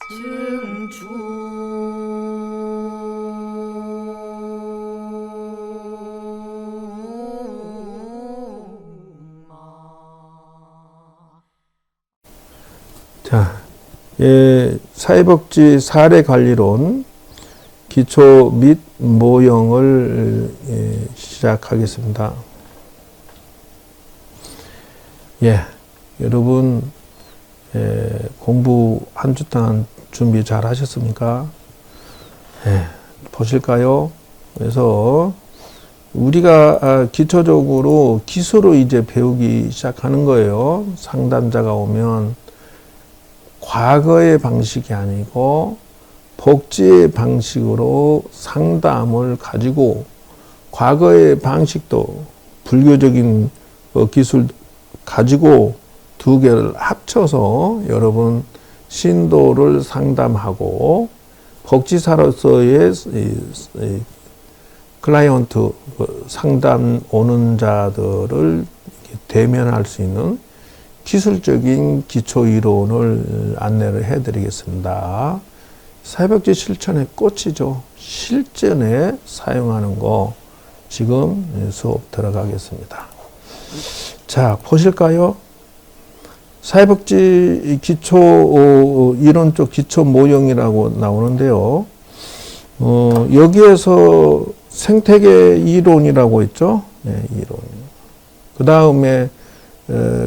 증주 자, 사회복지 사례관리론 기초 및 모형을 시작하겠습니다. 여러분 공부 한 주 동안 준비 잘 하셨습니까? 보실까요? 그래서 우리가 기초적으로 기술을 이제 배우기 시작하는 거예요. 상담자가 오면 과거의 방식이 아니고 복지의 방식으로 상담을 가지고 과거의 방식도 불교적인 기술 가지고 두 개를 합쳐서 여러분 신도를 상담하고 복지사로서의 클라이언트 상담 오는 자들을 대면할 수 있는 기술적인 기초 이론을 안내를 해드리겠습니다. 사회복지 실천의 꽃이죠. 실전에 사용하는 거 지금 수업 들어가겠습니다. 자, 보실까요? 사회복지 기초 이론적 기초 모형이라고 나오는데요. 여기에서 생태계 이론이라고 있죠. 이론. 그 다음에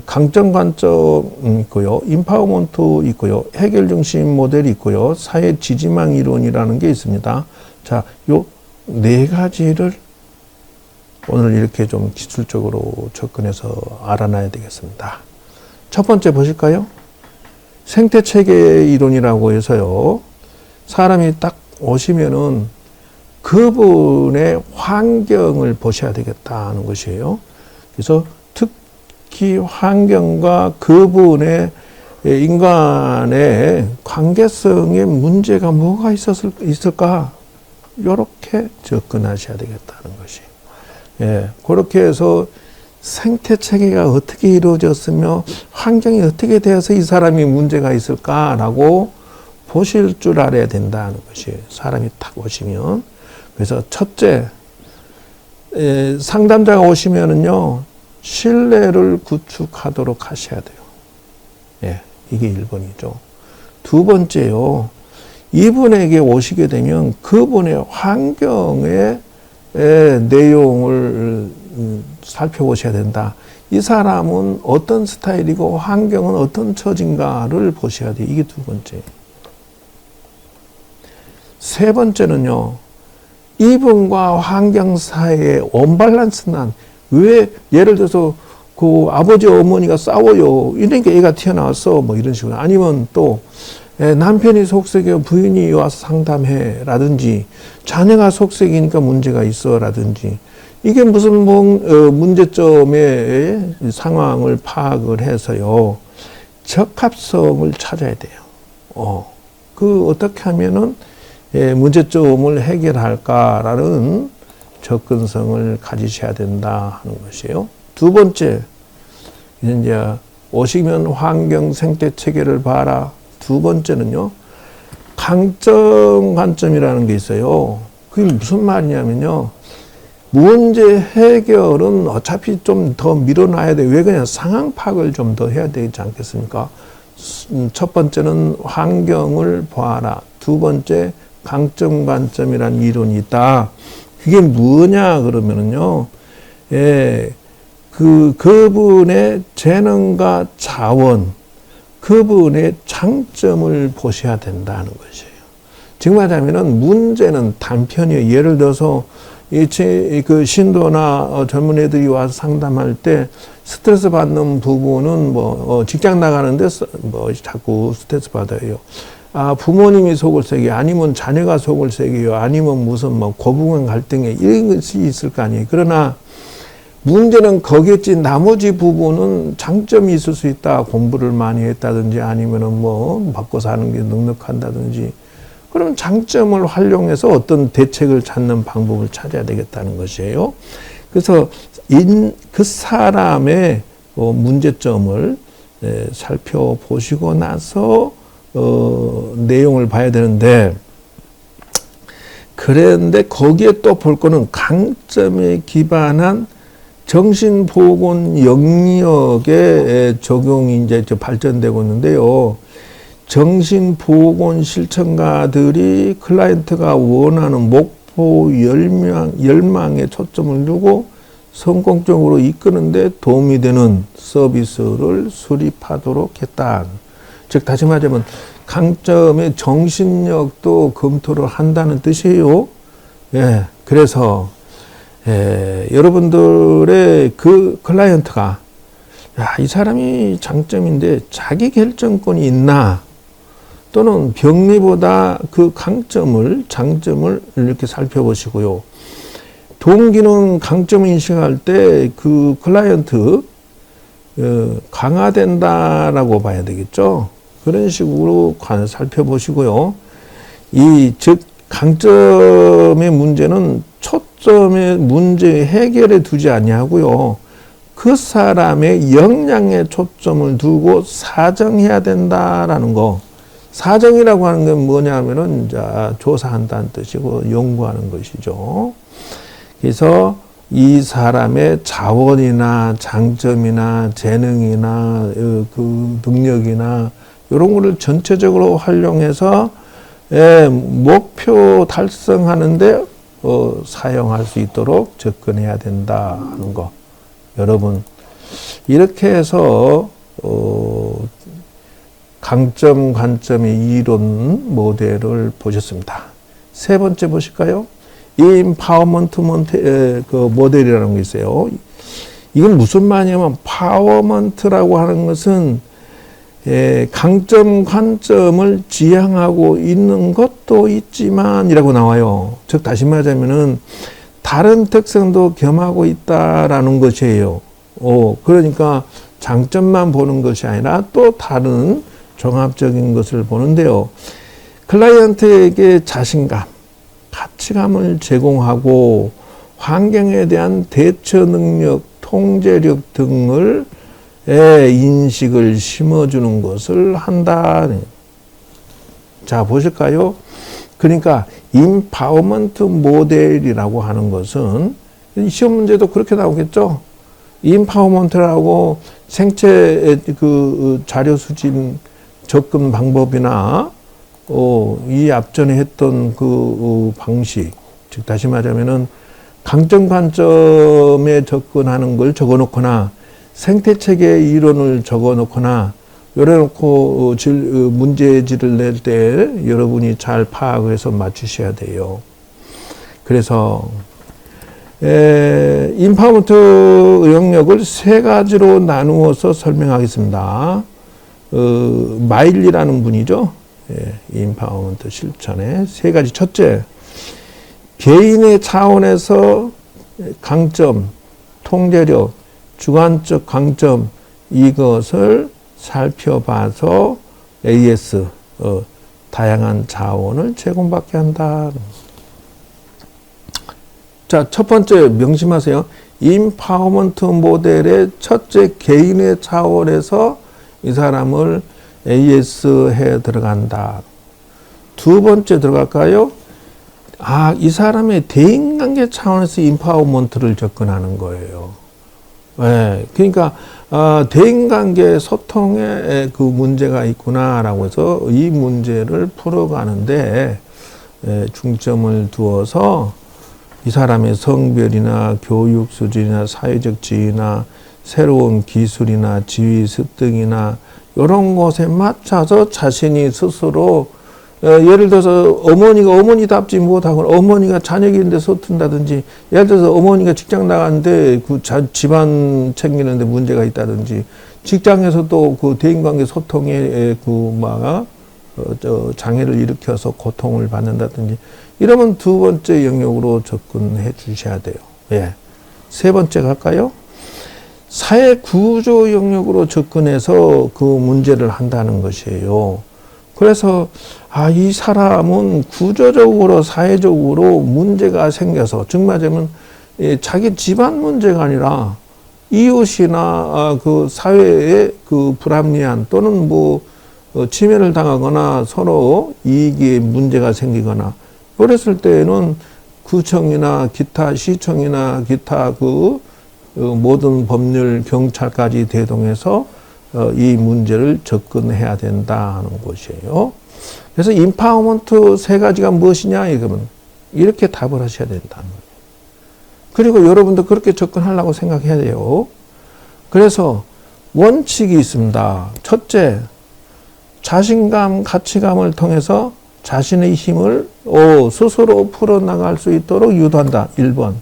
강점 관점 있고요. 인파워먼트 있고요. 해결 중심 모델이 있고요. 사회 지지망 이론이라는 게 있습니다. 자, 요 네 가지를 오늘 이렇게 좀 기술적으로 접근해서 알아놔야 되겠습니다. 첫 번째 보실까요? 생태체계 이론이라고 해서요. 사람이 딱 오시면은 그분의 환경을 보셔야 되겠다는 것이에요. 그래서 특히 환경과 그분의 인간의 관계성에 문제가 뭐가 있을까? 이렇게 접근하셔야 되겠다는 것이. 그렇게 해서 생태 체계가 어떻게 이루어졌으며 환경이 어떻게 되어서 이 사람이 문제가 있을까라고 보실 줄 알아야 된다는 것이 사람이 딱 오시면. 그래서 첫째, 상담자가 오시면은요, 신뢰를 구축하도록 하셔야 돼요. 이게 1번이죠. 두 번째요, 이분에게 오시게 되면 그분의 환경의 내용을 살펴보셔야 된다. 이 사람은 어떤 스타일이고 환경은 어떤 처진가를 보셔야 돼요. 이게 두 번째. 세 번째는요, 이분과 환경 사이에 언밸런스난, 왜 예를 들어서 그 아버지 어머니가 싸워요. 이러니까 애가 튀어나왔어. 뭐 이런 식으로. 아니면 또 남편이 속색이고 부인이 와서 상담해 라든지 자녀가 속색이니까 문제가 있어 라든지 이게 무슨 문제점의 상황을 파악을 해서요. 적합성을 찾아야 돼요. 어떻게 하면은 문제점을 해결할까라는 접근성을 가지셔야 된다 하는 것이에요. 두 번째, 이제 오시면 환경 생태 체계를 봐라. 두 번째는요, 강점 관점이라는 게 있어요. 그게 무슨 말이냐면요, 문제 해결은 어차피 좀 더 밀어놔야 돼. 왜 그냥 상황 파악을 좀 더 해야 되지 않겠습니까? 첫 번째는 환경을 보아라. 두 번째, 강점 관점이라는 이론이 있다. 그게 뭐냐 그러면은요, 그분의 재능과 자원, 그분의 장점을 보셔야 된다는 것이에요. 지금 말하자면은 문제는 단편이에요. 예를 들어서 그 신도나 젊은 애들이 와서 상담할 때 스트레스 받는 부분은 직장 나가는데 자꾸 스트레스 받아요. 부모님이 속을 새겨요. 아니면 자녀가 속을 새겨요. 아니면 무슨 고부간 갈등에 이런 것이 있을 거 아니에요. 그러나 문제는 거기겠지. 나머지 부분은 장점이 있을 수 있다. 공부를 많이 했다든지 아니면은 먹고 사는 게 넉넉한다든지. 그럼 장점을 활용해서 어떤 대책을 찾는 방법을 찾아야 되겠다는 것이에요. 그래서 그 사람의 문제점을 살펴보시고 나서 내용을 봐야 되는데, 그런데 거기에 또 볼 거는 강점에 기반한 정신보건 영역의 적용이 이제 발전되고 있는데요. 정신보건 실천가들이 클라이언트가 원하는 목표 열망에 초점을 두고 성공적으로 이끄는데 도움이 되는 서비스를 수립하도록 했다. 즉 다시 말하자면 강점의 정신력도 검토를 한다는 뜻이에요. 예, 그래서 여러분들의 그 클라이언트가 이 사람이 장점인데 자기 결정권이 있나, 또는 병리보다 그 장점을 이렇게 살펴보시고요. 동기는 강점 인식할 때 그 클라이언트 강화된다라고 봐야 되겠죠. 그런 식으로 살펴보시고요. 즉 강점의 문제는 초점의 문제 해결에 두지 아니하고요. 그 사람의 역량에 초점을 두고 사정해야 된다라는 거. 사정이라고 하는 건 뭐냐면은 조사한다는 뜻이고 연구하는 것이죠. 그래서 이 사람의 자원이나 장점이나 재능이나 그 능력이나 이런 거를 전체적으로 활용해서 목표 달성하는데 사용할 수 있도록 접근해야 된다 하는 거. 여러분, 이렇게 해서 강점, 관점의 이론 모델을 보셨습니다. 세 번째 보실까요? 임파워먼트 모델이라는 게 있어요. 이건 무슨 말이냐면 파워먼트라고 하는 것은 강점, 관점을 지향하고 있는 것도 있지만 이라고 나와요. 즉 다시 말하자면은 다른 특성도 겸하고 있다라는 것이에요. 그러니까 장점만 보는 것이 아니라 또 다른 종합적인 것을 보는데요. 클라이언트에게 자신감, 가치감을 제공하고 환경에 대한 대처 능력, 통제력 등을 인식을 심어주는 것을 한다. 자, 보실까요? 그러니까 임파워먼트 모델이라고 하는 것은 시험 문제도 그렇게 나오겠죠. 임파워먼트라고 생체 그 자료 수집 접근 방법이나 이 앞전에 했던 그 방식, 즉 다시 말하면은 강점 관점에 접근하는 걸 적어놓거나 생태체계 이론을 적어놓거나 열어놓고 문제지를 낼 때 여러분이 잘 파악해서 맞추셔야 돼요. 그래서 임파워먼트 영역을 세 가지로 나누어서 설명하겠습니다. 마일리라는 분이죠. 임파워먼트 실천의 세 가지. 첫째, 개인의 차원에서 강점, 통제력, 주관적 강점, 이것을 살펴봐서 AS, 다양한 자원을 제공받게 한다. 자, 첫 번째 명심하세요. 임파워먼트 모델의 첫째, 개인의 차원에서 이 사람을 AS에 들어간다. 두 번째 들어갈까요? 이 사람의 대인관계 차원에서 임파워먼트를 접근하는 거예요. 그러니까 대인관계 소통에 그 문제가 있구나라고 해서 이 문제를 풀어가는데 중점을 두어서 이 사람의 성별이나 교육 수준이나 사회적 지위나 새로운 기술이나 지위 습득이나 이런 것에 맞춰서 자신이 스스로 예를 들어서 어머니가 어머니답지 못하거나 어머니가 자녀 기르는데 서툰다든지, 예를 들어서 어머니가 직장 나가는데 그 집안 챙기는데 문제가 있다든지, 직장에서도 그 대인관계 소통에 장애를 일으켜서 고통을 받는다든지, 이러면 두 번째 영역으로 접근해 주셔야 돼요. 세 번째 갈까요? 사회 구조 영역으로 접근해서 그 문제를 한다는 것이에요. 그래서 이 사람은 구조적으로 사회적으로 문제가 생겨서, 즉 말하자면 자기 집안 문제가 아니라 이웃이나 그 사회의 그 불합리한 또는 침해를 당하거나 서로 이익에 문제가 생기거나 그랬을 때는 구청이나 기타 시청이나 기타 모든 법률 경찰까지 대동해서 이 문제를 접근해야 된다는 것이에요. 그래서 임파워먼트 세 가지가 무엇이냐 이러면 이렇게 답을 하셔야 된다는 거예요. 그리고 여러분도 그렇게 접근하려고 생각해야 돼요. 그래서 원칙이 있습니다. 첫째, 자신감, 가치감을 통해서 자신의 힘을 스스로 풀어나갈 수 있도록 유도한다. 1번.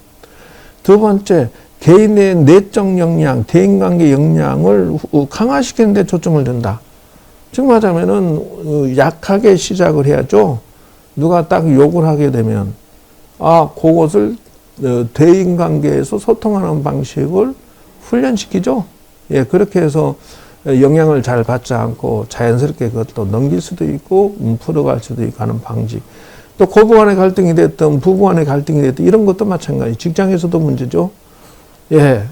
두 번째, 개인의 내적 역량, 대인관계 역량을 강화시키는 데 초점을 둔다. 즉 말하자면은 약하게 시작을 해야죠. 누가 딱 욕을 하게 되면 그것을 대인관계에서 소통하는 방식을 훈련시키죠. 예, 그렇게 해서 영향을 잘 받지 않고 자연스럽게 그것도 넘길 수도 있고 풀어갈 수도 있고 하는 방식. 또 고부 간의 갈등이 됐든 부부 간의 갈등이 됐든 이런 것도 마찬가지. 직장에서도 문제죠. 예.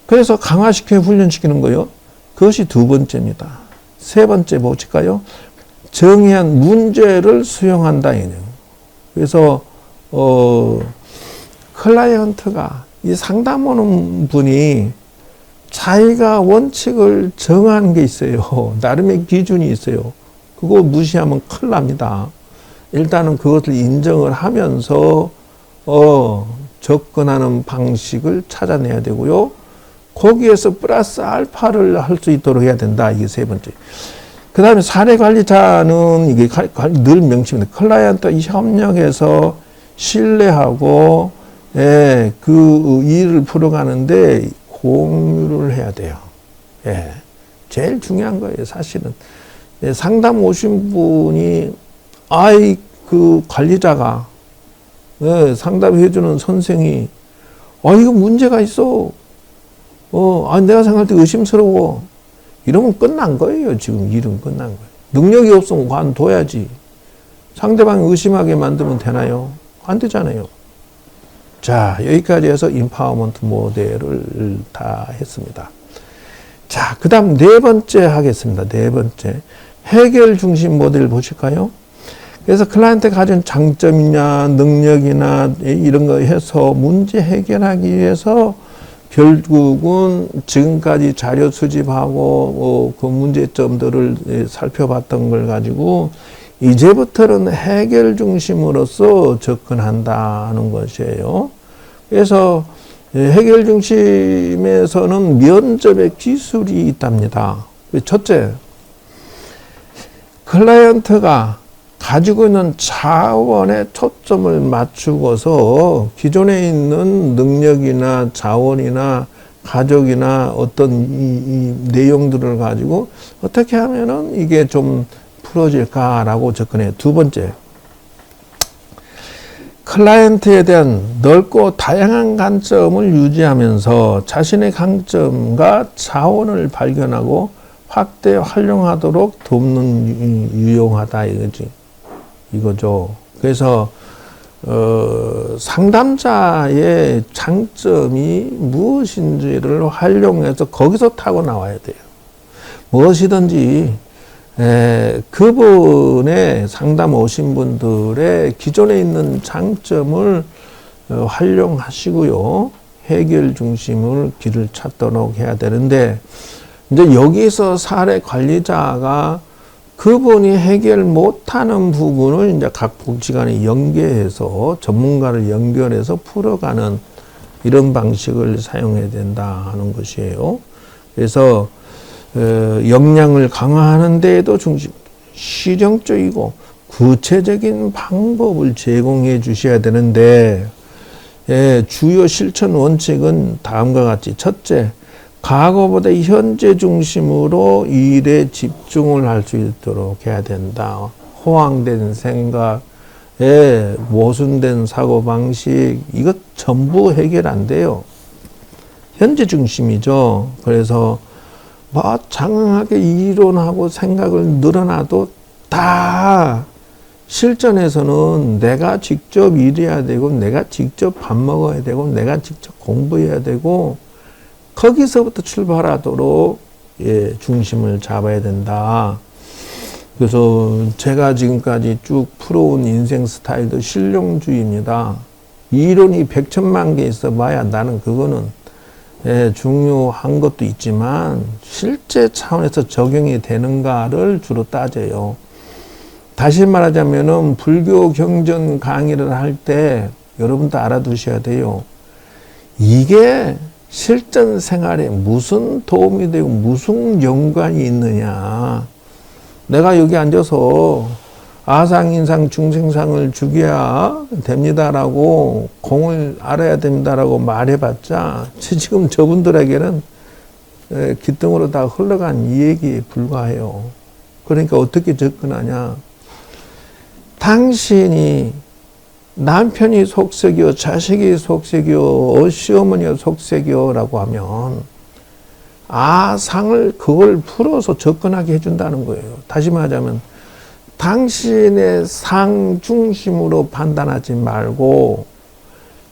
그래서 강화시켜 훈련시키는 거요. 그것이 두 번째입니다. 세 번째 무엇일까요? 정의한 문제를 수용한다. 그래서 클라이언트가 이 상담 오는 분이 자기가 원칙을 정하는 게 있어요. 나름의 기준이 있어요. 그거 무시하면 큰일 납니다. 일단은 그것을 인정을 하면서 접근하는 방식을 찾아내야 되고요. 거기에서 플러스 알파를 할 수 있도록 해야 된다. 이게 세 번째. 그 다음에 사례관리자는 이게 늘 명칭입니다. 클라이언트 협력해서 신뢰하고 그 일을 풀어가는데 공유를 해야 돼요. 예. 제일 중요한 거예요, 사실은. 상담 오신 분이, 그 관리자가, 상담해주는 선생이, 이거 문제가 있어. 내가 생각할 때 의심스러워. 이러면 끝난 거예요, 지금 일은 끝난 거예요. 능력이 없으면 관둬야지. 상대방이 의심하게 만들면 되나요? 안 되잖아요. 자, 여기까지 해서 임파워먼트 모델을 다 했습니다. 자, 그 다음 네 번째 하겠습니다. 네 번째. 해결 중심 모델 보실까요? 그래서 클라이언트가 가진 장점이나 능력이나 이런 거 해서 문제 해결하기 위해서 결국은 지금까지 자료 수집하고 그 문제점들을 살펴봤던 걸 가지고 이제부터는 해결 중심으로서 접근한다는 것이에요. 그래서 해결 중심에서는 면접의 기술이 있답니다. 첫째, 클라이언트가 가지고 있는 자원에 초점을 맞추고서 기존에 있는 능력이나 자원이나 가족이나 어떤 이 내용들을 가지고 어떻게 하면은 이게 좀 풀어질까라고 접근해요. 두 번째, 클라이언트에 대한 넓고 다양한 관점을 유지하면서 자신의 강점과 자원을 발견하고 확대 활용하도록 돕는 유용하다 이거죠. 그래서 상담자의 장점이 무엇인지를 활용해서 거기서 타고 나와야 돼요. 무엇이든지 그분의 상담 오신 분들의 기존에 있는 장점을 활용하시고요. 해결 중심을 길을 찾도록 해야 되는데, 이제 여기서 사례 관리자가 그분이 해결 못하는 부분을 이제 각 복지관에 연계해서 전문가를 연결해서 풀어가는 이런 방식을 사용해야 된다 하는 것이에요. 그래서 역량을 강화하는 데에도 중심, 실용적이고 구체적인 방법을 제공해 주셔야 되는데, 주요 실천 원칙은 다음과 같이, 첫째, 과거보다 현재 중심으로 일에 집중을 할 수 있도록 해야 된다. 호황된 생각, 모순된 사고방식, 이것 전부 해결 안 돼요. 현재 중심이죠. 그래서 장황하게 이론하고 생각을 늘어놔도 다 실전에서는 내가 직접 일해야 되고, 내가 직접 밥 먹어야 되고, 내가 직접 공부해야 되고, 거기서부터 출발하도록 중심을 잡아야 된다. 그래서 제가 지금까지 쭉 풀어온 인생 스타일도 실용주의입니다. 이론이 100천만 개 있어봐야 나는 그거는 중요한 것도 있지만 실제 차원에서 적용이 되는가를 주로 따져요. 다시 말하자면은 불교 경전 강의를 할 때 여러분도 알아두셔야 돼요. 이게 실전 생활에 무슨 도움이 되고 무슨 연관이 있느냐. 내가 여기 앉아서 아상, 인상, 중생상을 죽여야 됩니다라고 공을 알아야 됩니다라고 말해봤자 지금 저분들에게는 기등으로 다 흘러간 이 얘기에 불과해요. 그러니까 어떻게 접근하냐. 당신이 남편이 속색이요, 자식이 속색이요, 시어머니가 속색이요 라고 하면 아상을 그걸 풀어서 접근하게 해준다는 거예요. 다시 말하자면 당신의 상 중심으로 판단하지 말고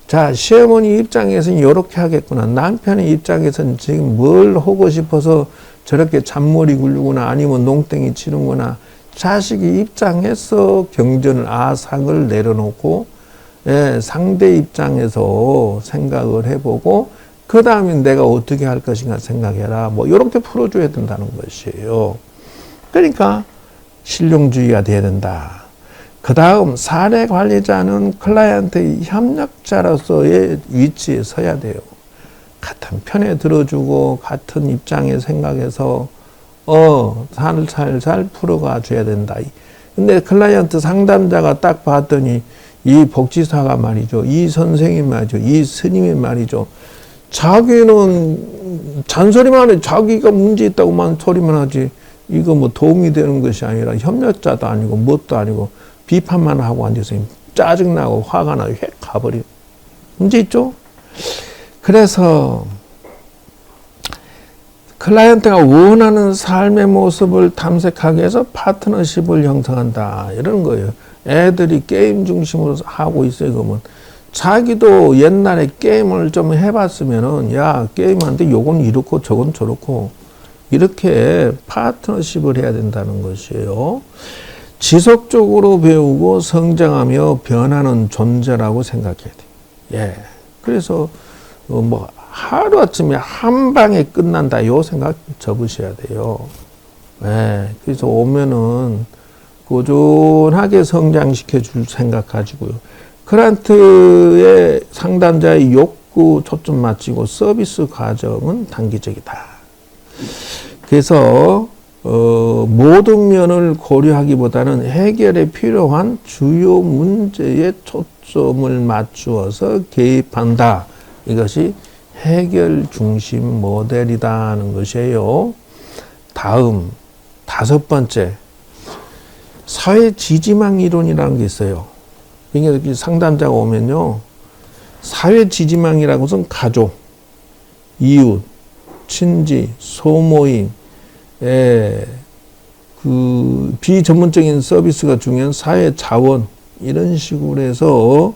자, 시어머니 입장에서는 이렇게 하겠구나. 남편의 입장에서는 지금 뭘 하고 싶어서 저렇게 잔머리 굴리구나 아니면 농땡이 치는구나. 자식이 입장에서 경전을 아상을 내려놓고 상대 입장에서 생각을 해보고 그 다음에 내가 어떻게 할 것인가 생각해라. 뭐 이렇게 풀어줘야 된다는 것이에요. 그러니까 실용주의가 돼야 된다. 그 다음 사례 관리자는 클라이언트의 협력자로서의 위치에 서야 돼요. 같은 편에 들어주고 같은 입장에 생각해서 살살 풀어가 줘야 된다. 근데 클라이언트 상담자가 딱 봤더니 이 복지사가 말이죠. 이 선생님 말이죠. 이 스님이 말이죠. 자기는 잔소리만 해. 자기가 문제 있다고만 소리만 하지. 이거 뭐 도움이 되는 것이 아니라 협력자도 아니고 뭣도 아니고 비판만 하고 앉아서 짜증나고 화가 나고 획 가버려. 문제 있죠? 그래서 클라이언트가 원하는 삶의 모습을 탐색하기 위해서 파트너십을 형성한다. 이런 거예요. 애들이 게임 중심으로 하고 있어요. 그러면 자기도 옛날에 게임을 좀 해봤으면은 야 게임하는데 요건 이렇고 저건 저렇고 이렇게 파트너십을 해야 된다는 것이에요. 지속적으로 배우고 성장하며 변하는 존재라고 생각해야 돼요. 예. 그래서 뭐 하루아침에 한 방에 끝난다 요 생각 접으셔야 돼요. 예. 그래서 오면은 꾸준하게 성장시켜 줄 생각 가지고요. 클라이언트의 상담자의 욕구 초점 맞추고 서비스 과정은 단기적이다. 그래서 모든 면을 고려하기보다는 해결에 필요한 주요 문제에 초점을 맞추어서 개입한다. 이것이 해결 중심 모델이다는 것이에요. 다음 5번째 사회 지지망 이론이라는 게 있어요. 이게 상담자가 오면요. 사회 지지망이라는 것은 가족, 이웃, 친지, 소모임, 그 비전문적인 서비스가 중요한 사회 자원 이런 식으로 해서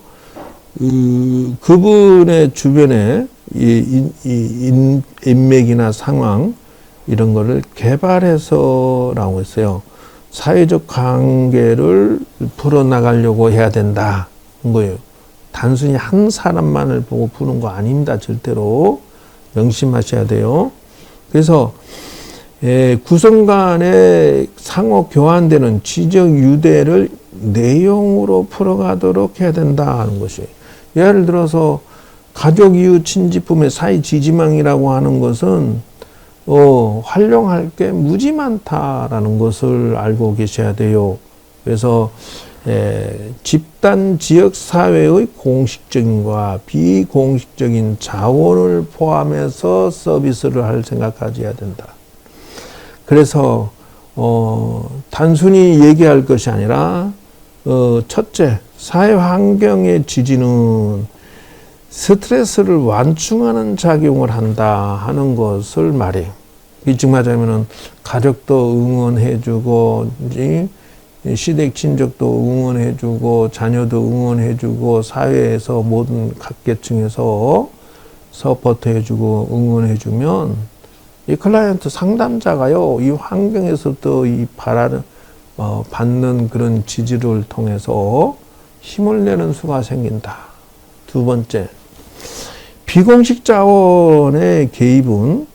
그분의 주변에 인맥이나 상황 이런 거를 개발해서 나오고 있어요. 사회적 관계를 풀어나가려고 해야 된다. 거예요. 단순히 한 사람만을 보고 푸는 거 아닙니다. 절대로. 명심하셔야 돼요. 그래서 구성 간에 상호 교환되는 지적 유대를 내용으로 풀어가도록 해야 된다 하는 것이에요. 예를 들어서 가족, 이웃, 친지품의 사이 지지망이라고 하는 것은 활용할 게 무지 많다라는 것을 알고 계셔야 돼요. 그래서 집단 지역 사회의 공식적인과 비공식적인 자원을 포함해서 서비스를 할 생각까지 해야 된다. 그래서 단순히 얘기할 것이 아니라 첫째, 사회 환경의 지지는 스트레스를 완충하는 작용을 한다 하는 것을 말해요. 이쯤하자면은 가족도 응원해주고, 시댁 친족도 응원해주고, 자녀도 응원해주고, 사회에서 모든 각계층에서 서포트해주고, 응원해주면, 이 클라이언트 상담자가요, 이 환경에서부터 이 바라는 받는 그런 지지를 통해서 힘을 내는 수가 생긴다. 두 번째, 비공식 자원의 개입은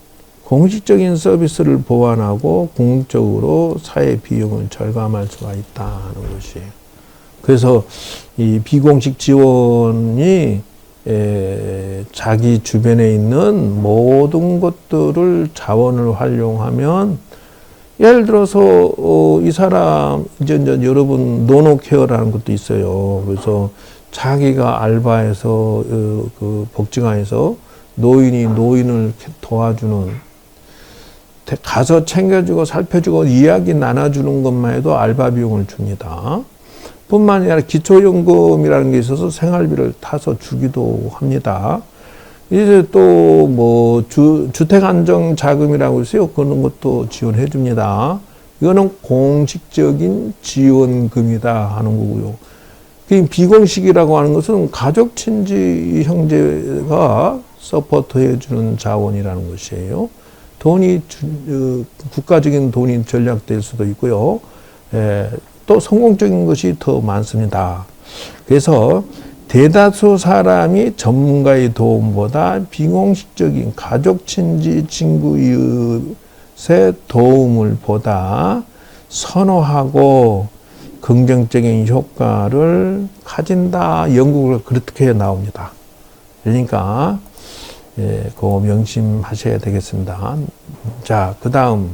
공식적인 서비스를 보완하고 공적으로 사회 비용을 절감할 수가 있다는 것이에요. 그래서 이 비공식 지원이 자기 주변에 있는 모든 것들을 자원을 활용하면, 예를 들어서 이 사람 이제 여러분 노노케어라는 것도 있어요. 그래서 자기가 알바해서 그 복지관에서 노인을 도와주는, 가서 챙겨주고 살펴주고 이야기 나눠주는 것만 해도 알바 비용을 줍니다. 뿐만 아니라 기초연금이라는 게 있어서 생활비를 타서 주기도 합니다. 이제 또 뭐 주택안정자금이라고 있어요. 그런 것도 지원해 줍니다. 이거는 공식적인 지원금이다 하는 거고요. 비공식이라고 하는 것은 가족, 친지, 형제가 서포트해 주는 자원이라는 것이에요. 돈이 국가적인 돈이 전략될 수도 있고요. 또 성공적인 것이 더 많습니다. 그래서 대다수 사람이 전문가의 도움보다 비공식적인 가족, 친지, 친구, 이웃의 도움을 보다 선호하고 긍정적인 효과를 가진다. 연구가 그렇게 나옵니다. 그러니까 그거 명심하셔야 되겠습니다. 자, 그 다음.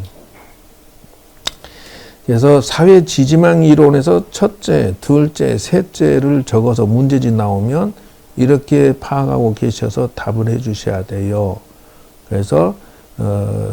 그래서 사회 지지망 이론에서 첫째, 둘째, 셋째를 적어서 문제집 나오면 이렇게 파악하고 계셔서 답을 해 주셔야 돼요. 그래서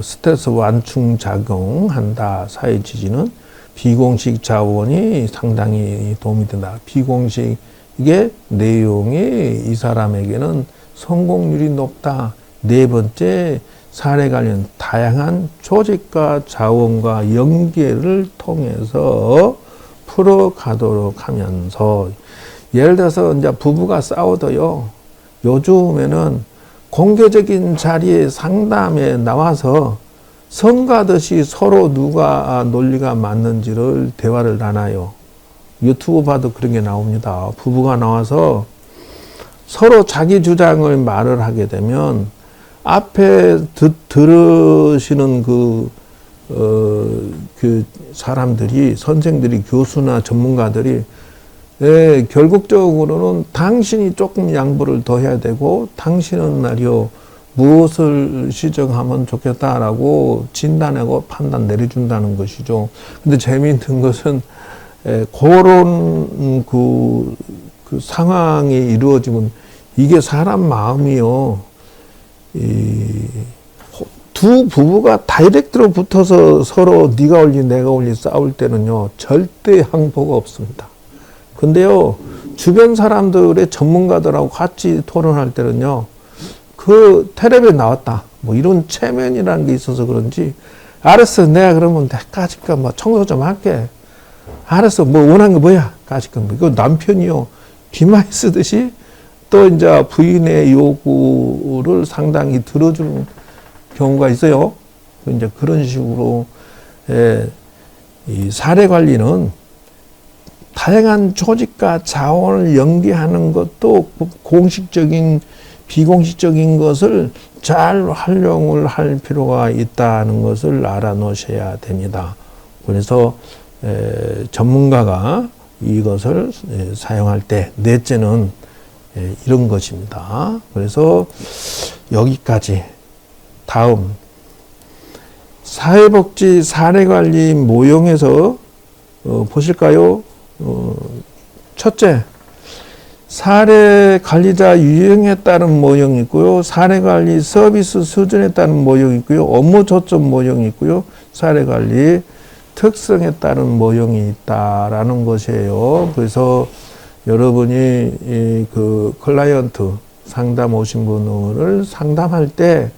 스트레스 완충 작용한다. 사회 지지는 비공식 자원이 상당히 도움이 된다. 비공식의 내용이 이 사람에게는 성공률이 높다. 네 번째, 사례 관련 다양한 조직과 자원과 연계를 통해서 풀어가도록 하면서, 예를 들어서 이제 부부가 싸워도요, 요즘에는 공개적인 자리에 상담에 나와서 성가듯이 서로 누가 논리가 맞는지를 대화를 나눠요. 유튜브 봐도 그런 게 나옵니다. 부부가 나와서 서로 자기 주장을 말을 하게 되면 앞에 들으시는 그 사람들이, 선생들이, 교수나 전문가들이 결국적으로는 당신이 조금 양보를 더 해야 되고, 당신은 말이요 무엇을 시정하면 좋겠다라고 진단하고 판단 내려준다는 것이죠. 근데 재미있는 것은 그런 그 상황이 이루어지면 이게 사람 마음이요. 두 부부가 다이렉트로 붙어서 서로 네가 올리 내가 올리 싸울 때는요, 절대 항보가 없습니다. 근데요, 주변 사람들의 전문가들하고 같이 토론할 때는요, 그 텔레비에 나왔다, 뭐 이런 체면이라는 게 있어서 그런지, 알았어, 내가 그러면 까짓거 뭐 청소 좀 할게. 알았어, 뭐 원하는 거 뭐야? 까짓거 뭐. 이거 남편이요, 귀마이 쓰듯이 또 이제 부인의 요구를 상당히 들어주는 경우가 있어요. 이제 그런 식으로 이 사례 관리는 다양한 조직과 자원을 연계하는 것도 공식적인, 비공식적인 것을 잘 활용을 할 필요가 있다는 것을 알아놓으셔야 됩니다. 그래서 전문가가 이것을 사용할 때, 넷째는 이런 것입니다. 그래서 여기까지. 다음, 사회복지 사례관리 모형에서 보실까요? 첫째, 사례관리자 유형에 따른 모형이 있고요. 사례관리 서비스 수준에 따른 모형이 있고요. 업무 초점 모형이 있고요. 사례관리 특성에 따른 모형이 있다라는 것이에요. 그래서 여러분이 그 클라이언트 상담 오신 분을 상담할 때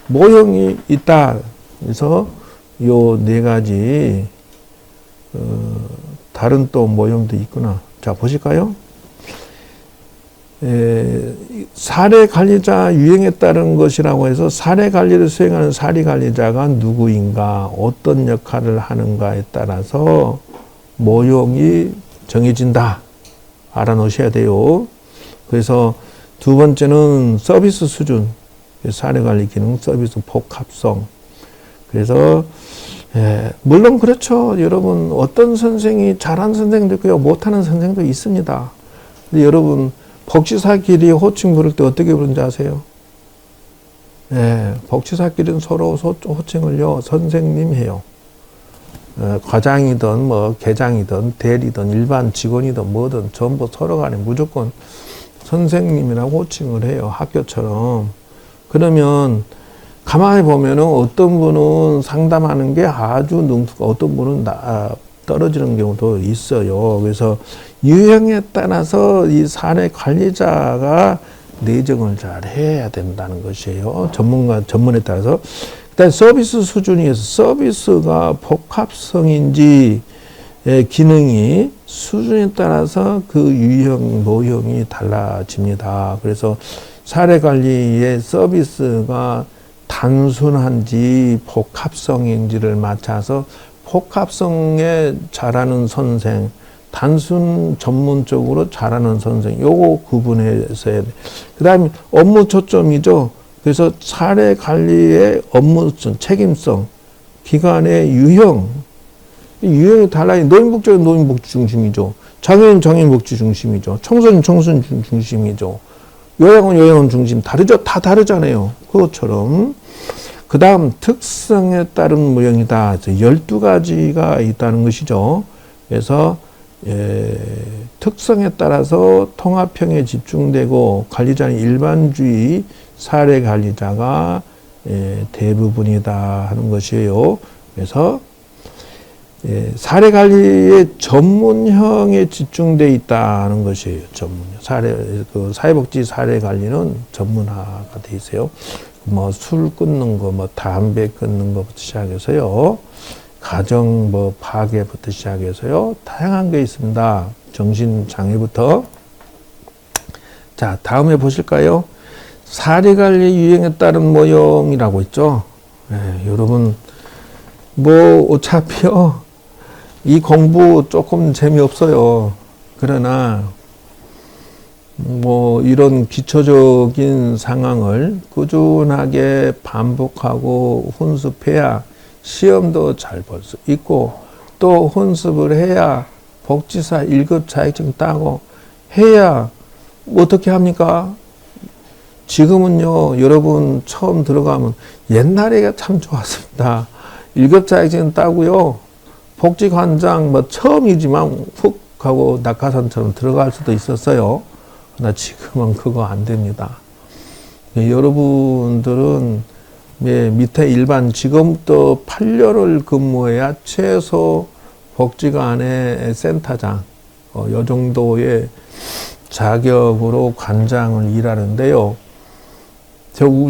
모형이 있다. 그래서 요 네 가지 다른 또 모형도 있구나. 자, 보실까요? 사례 관리자 유형에 따른 것이라고 해서 사례 관리를 수행하는 사례 관리자가 누구인가, 어떤 역할을 하는가에 따라서 모형이 정해진다. 알아놓으셔야 돼요. 그래서 두 번째는 서비스 수준, 사례관리 기능, 서비스 복합성. 그래서 물론 그렇죠. 여러분 어떤 선생이 잘하는 선생도 있고요. 못하는 선생도 있습니다. 근데 여러분 복지사끼리 호칭 부를 때 어떻게 부르는지 아세요? 복지사끼리는 서로 호칭을요. 선생님 해요. 과장이든 뭐 계장이든 대리든 일반 직원이든 뭐든 전부 서로 간에 무조건 선생님이라고 호칭을 해요. 학교처럼. 그러면 가만히 보면은 어떤 분은 상담하는 게 아주 능숙, 어떤 분은 떨어지는 경우도 있어요. 그래서 유형에 따라서 이 사례 관리자가 내정을 잘 해야 된다는 것이에요. 전문에 따라서. 일단 서비스 수준에서 서비스가 복합성인지 기능이 수준에 따라서 그 유형, 모형이 달라집니다. 그래서 사례 관리의 서비스가 단순한지 복합성인지를 맞춰서 복합성에 잘하는 선생, 단순 전문적으로 잘하는 선생, 요거 구분해서 해야 돼. 그 다음에 업무 초점이죠. 그래서 사례 관리의 업무성, 책임성, 기관의 유형이 달라요. 노인복지는 노인복지 중심이죠. 장애인 장애인복지 중심이죠. 청소년 청소년 중심이죠. 요양원 요양원 중심 다르죠. 다 다르잖아요. 그것처럼. 그 다음 특성에 따른 모형이다. 12가지가 있다는 것이죠. 그래서 특성에 따라서 통합형에 집중되고 관리자는 일반주의 사례 관리자가 대부분이다 하는 것이에요. 그래서 사례 관리의 전문형에 집중되어 있다는 것이에요. 전문형. 사회복지 사례 관리는 전문화가 되어 있어요. 뭐 술 끊는 거, 뭐 담배 끊는 것부터 시작해서요. 가정 뭐 파괴부터 시작해서요. 다양한 게 있습니다. 정신장애부터. 자, 다음에 보실까요? 사례관리 유형에 따른 모형이라고 있죠. 여러분 뭐 어차피요. 이 공부 조금 재미없어요. 그러나 뭐 이런 기초적인 상황을 꾸준하게 반복하고 훈습해야 시험도 잘 볼 수 있고 또 훈습을 해야 복지사 1급 자격증 따고 해야 어떻게 합니까? 지금은요, 여러분 처음 들어가면 옛날에가 참 좋았습니다. 1급 자격증 따고요, 복지관장 뭐 처음이지만 훅 하고 낙하산처럼 들어갈 수도 있었어요. 그러나 지금은 그거 안 됩니다. 여러분들은 밑에 일반 지금부터 8년을 근무해야 최소 복지관의 센터장, 요 정도의 자격으로 관장을 일하는데요.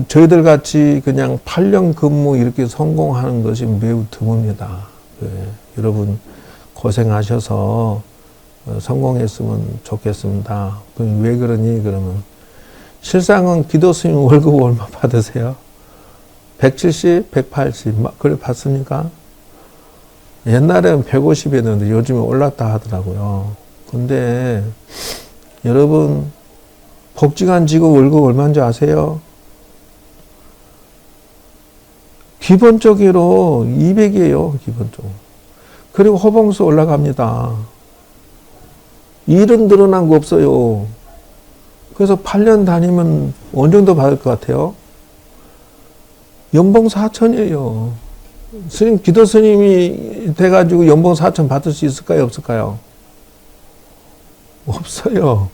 저희들 같이 그냥 8년 근무 이렇게 성공하는 것이 매우 드뭅니다. 여러분 고생하셔서 성공했으면 좋겠습니다. 왜 그러니? 그러면 실상은 기도 스님 월급 얼마 받으세요? 170, 180, 그래 봤습니까? 옛날에는 150이었는데 요즘에 올랐다 하더라고요. 근데 여러분 복지관 직원 월급 얼마인지 아세요? 기본적으로 200이에요. 기본적으로. 그리고 호봉수 올라갑니다. 일은 늘어난 거 없어요. 그래서 8년 다니면 어느 정도 받을 것 같아요? 연봉 4천이에요. 스님, 기도 스님이 돼가지고 연봉 4천 받을 수 있을까요? 없을까요? 없어요.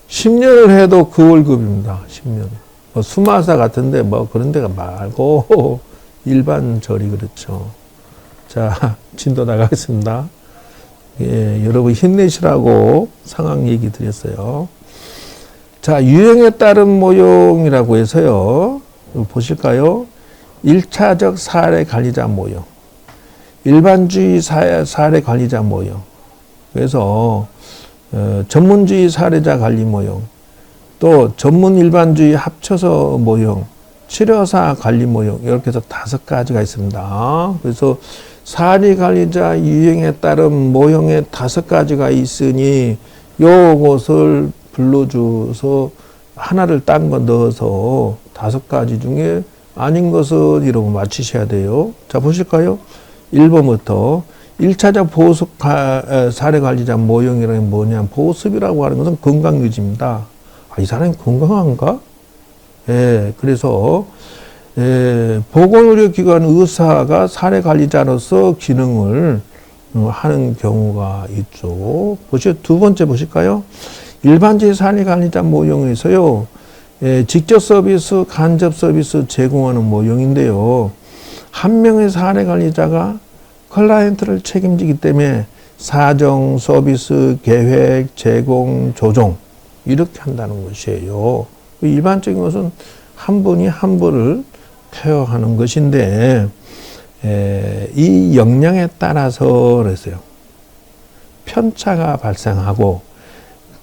10년을 해도 그 월급입니다. 10년. 뭐 수마사 같은데 뭐 그런 데가 말고 일반 절이 그렇죠. 자, 진도 나가겠습니다. 여러분 힘내시라고 상황 얘기 드렸어요. 자, 유형에 따른 모형이라고 해서요. 보실까요? 1차적 사례 관리자 모형, 일반주의 사례 관리자 모형, 그래서 전문주의 사례자 관리 모형, 또 전문 일반주의 합쳐서 모형, 치료사 관리 모형, 이렇게 해서 5가지가 있습니다. 그래서 사례관리자 유형에 따른 모형의 5가지가 있으니 요것을 불러줘서 하나를 딴 거 넣어서 5가지 중에 아닌 것은 이러고 맞히셔야 돼요. 자, 보실까요? 1번부터 1차적 보습 사례관리자 모형이라는 게 뭐냐? 보습이라고 하는 것은 건강유지입니다. 아, 이 사람이 건강한가? 예, 그래서 보건의료기관 의사가 사례관리자로서 기능을 하는 경우가 있죠. 두 번째 보실까요? 일반적인 사례관리자 모형에서요, 직접 서비스, 간접 서비스 제공하는 모형인데요. 한 명의 사례관리자가 클라이언트를 책임지기 때문에 사정, 서비스, 계획, 제공, 조정 이렇게 한다는 것이에요. 일반적인 것은 한 분이 한 분을 케어하는 것인데 이 역량에 따라서 그랬어요. 편차가 발생하고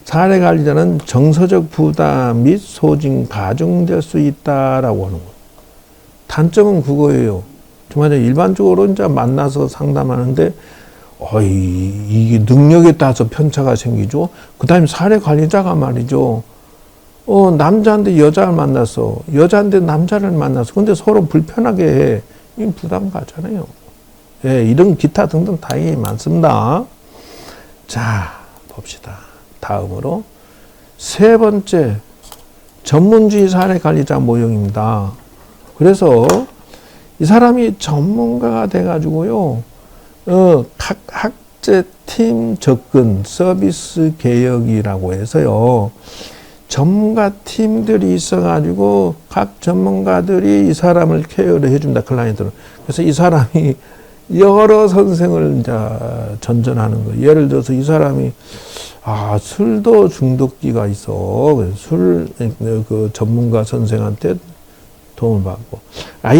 사례관리자는 정서적 부담 및 소진 가중될 수 있다라고 하는 것. 단점은 그거예요. 정말 일반적으로 이제 만나서 상담하는데 이게 능력에 따라서 편차가 생기죠. 그 다음에 사례관리자가 말이죠. 남자인데 여자를 만났어. 여자인데 남자를 만났어. 근데 서로 불편하게 해. 이 부담 가잖아요. 예, 이런 기타 등등 다행히 많습니다. 자, 봅시다. 다음으로 세 번째 전문주의 사례관리자 모형입니다. 그래서 이 사람이 전문가가 돼가지고요, 각 학제 팀 접근 서비스 개혁이라고 해서요, 전문가 팀들이 있어가지고 각 전문가들이 이 사람을 케어를 해준다, 클라이언트는. 그래서 이 사람이 여러 선생을 이제 전전하는 거예요. 예를 들어서 이 사람이 술도 중독기가 있어. 그 전문가 선생한테 도움을 받고.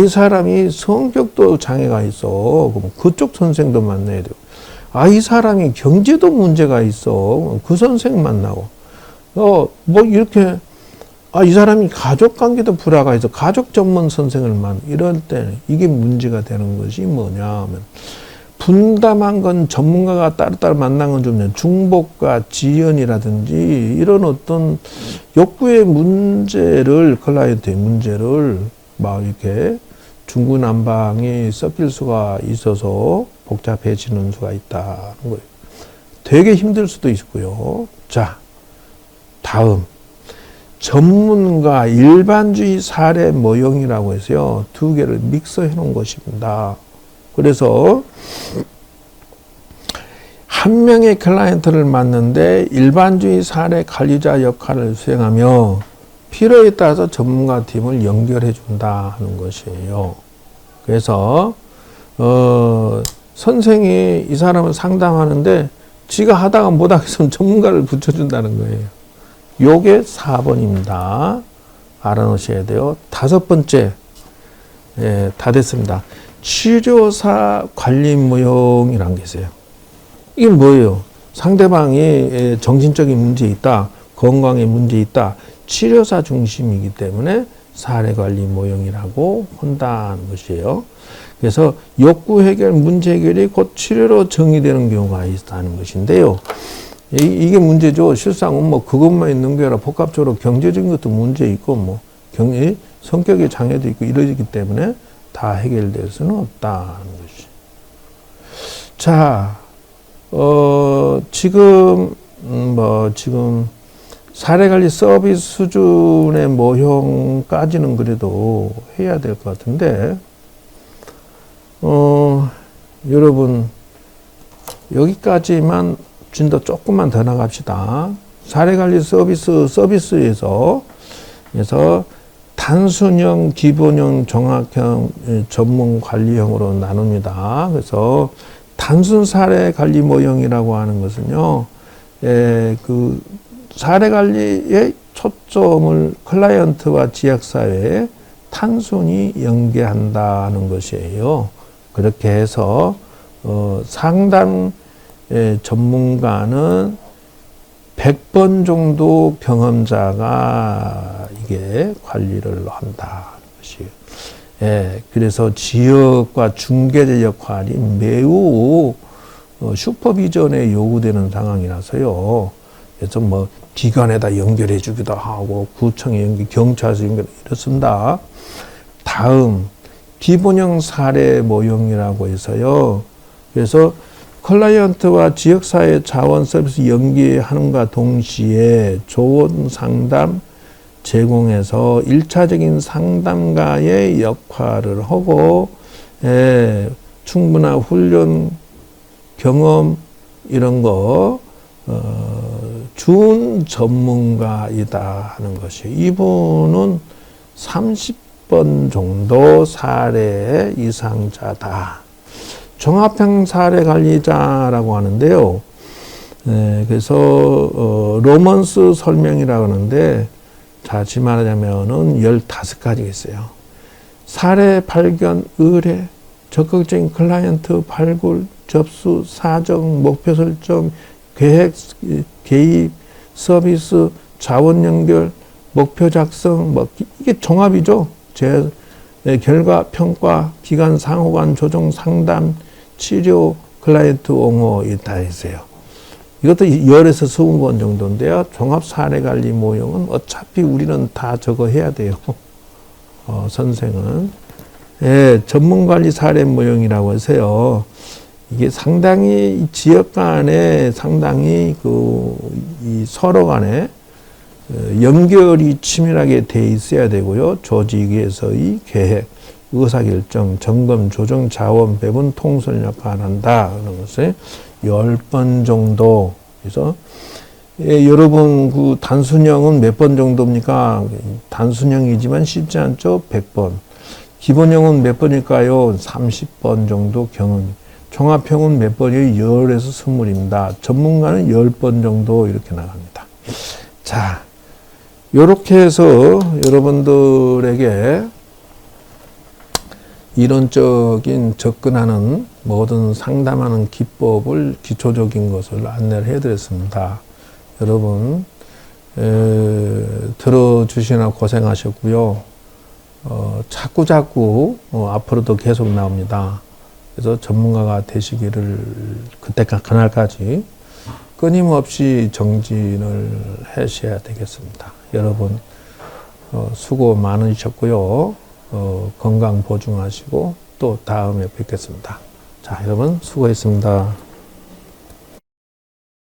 이 사람이 성격도 장애가 있어. 그럼 그쪽 선생도 만나야 되고. 이 사람이 경제도 문제가 있어. 그 선생 만나고. 이렇게, 이 사람이 가족 관계도 불화가 있어. 가족 전문 선생을 이럴 때 이게 문제가 되는 것이 뭐냐 하면, 분담한 건 전문가가 따로따로 만난 건 좀 중복과 지연이라든지 이런 어떤 욕구의 문제를, 클라이언트의 문제를 이렇게 중구난방이 섞일 수가 있어서 복잡해지는 수가 있다는 거예요. 되게 힘들 수도 있고요. 자, 다음. 전문가 일반주의 사례 모형이라고 해서요, 2개를 믹서해 놓은 것입니다. 그래서 한 명의 클라이언트를 맡는데 일반주의 사례 관리자 역할을 수행하며 필요에 따라서 전문가 팀을 연결해 준다 하는 것이에요. 그래서 선생이 이 사람을 상담하는데 지가 하다가 못하겠으면 전문가를 붙여준다는 거예요. 요게 4번입니다. 알아놓으셔야 돼요. 5번째, 다 됐습니다. 치료사 관리 모형이라는 게 있어요. 이게 뭐예요? 상대방이 정신적인 문제 있다, 건강에 문제 있다, 치료사 중심이기 때문에 사례관리 모형이라고 한다는 것이에요. 그래서 욕구 해결, 문제 해결이 곧 치료로 정의되는 경우가 있다는 것인데요. 이게 문제죠. 실상은 그것만 있는 게 아니라 복합적으로 경제적인 것도 문제 있고, 성격의 장애도 있고 이러기 때문에 다 해결될 수는 없다는 것이. 자, 지금 사례관리 서비스 수준의 모형까지는 그래도 해야 될 것 같은데, 여러분, 여기까지만 좀 더 조금만 더 나갑시다. 사례관리 서비스에서 단순형, 기본형, 정확형, 전문 관리형으로 나눕니다. 그래서 단순 사례 관리 모형이라고 하는 것은요, 그 사례 관리의 초점을 클라이언트와 지역사회에 단순히 연계한다는 것이에요. 그렇게 해서 상담 전문가는 100번 정도 경험자가 이게 관리를 한다는 것이에요. 예, 그래서 지역과 중개자 역할이 매우 슈퍼비전에 요구되는 상황이라서요. 그래서 뭐 기관에다 연결해 주기도 하고 구청에 연결, 경찰서 연결 이렇습니다. 다음 기본형 사례 모형이라고 해서요. 그래서 클라이언트와 지역사회 자원 서비스 연계하는가 동시에 조언 상담 제공해서 1차적인 상담가의 역할을 하고 충분한 훈련 경험 이런 거 준 전문가이다 하는 것이 이분은 30번 정도 사례 이상자다. 종합형 사례 관리자라고 하는데요. 그래서 로먼스 설명이라고 하는데 다시 말하자면은 15가지가 있어요. 사례 발견, 의뢰, 적극적인 클라이언트 발굴, 접수, 사정, 목표 설정, 계획, 개입, 서비스, 자원 연결, 목표 작성, 뭐 이게 종합이죠. 결과, 평가, 기간 상호간 조정, 상담, 치료, 클라이언트 옹호 다 있어요. 이것도 10에서 20번 정도인데요. 종합 사례 관리 모형은 어차피 우리는 다 저거 해야 돼요. 선생은. 예, 전문 관리 사례 모형이라고 해서요. 이게 상당히 지역 간에 상당히 이 서로 간에 연결이 치밀하게 돼 있어야 되고요. 조직에서의 계획, 의사결정, 점검, 조정, 자원, 배분, 통솔 역할을 한다. 그런 것을 10번 정도. 그래서 여러분 그 단순형은 몇 번 정도입니까? 단순형이지만 쉽지 않죠? 100번. 기본형은 몇 번일까요? 30번 정도 경험. 종합형은 몇 번이에요? 10에서 20입니다. 전문가는 10번 정도 이렇게 나갑니다. 자, 요렇게 해서 여러분들에게 이론적인 접근하는 모든 상담하는 기법을 기초적인 것을 안내를 해드렸습니다. 여러분 들어주시나 고생하셨고요. 자꾸 앞으로도 계속 나옵니다. 그래서 전문가가 되시기를 그날까지 끊임없이 정진을 하셔야 되겠습니다. 여러분 수고 많으셨고요. 건강 보충하시고 또 다음에 뵙겠습니다. 자, 여러분 수고했습니다.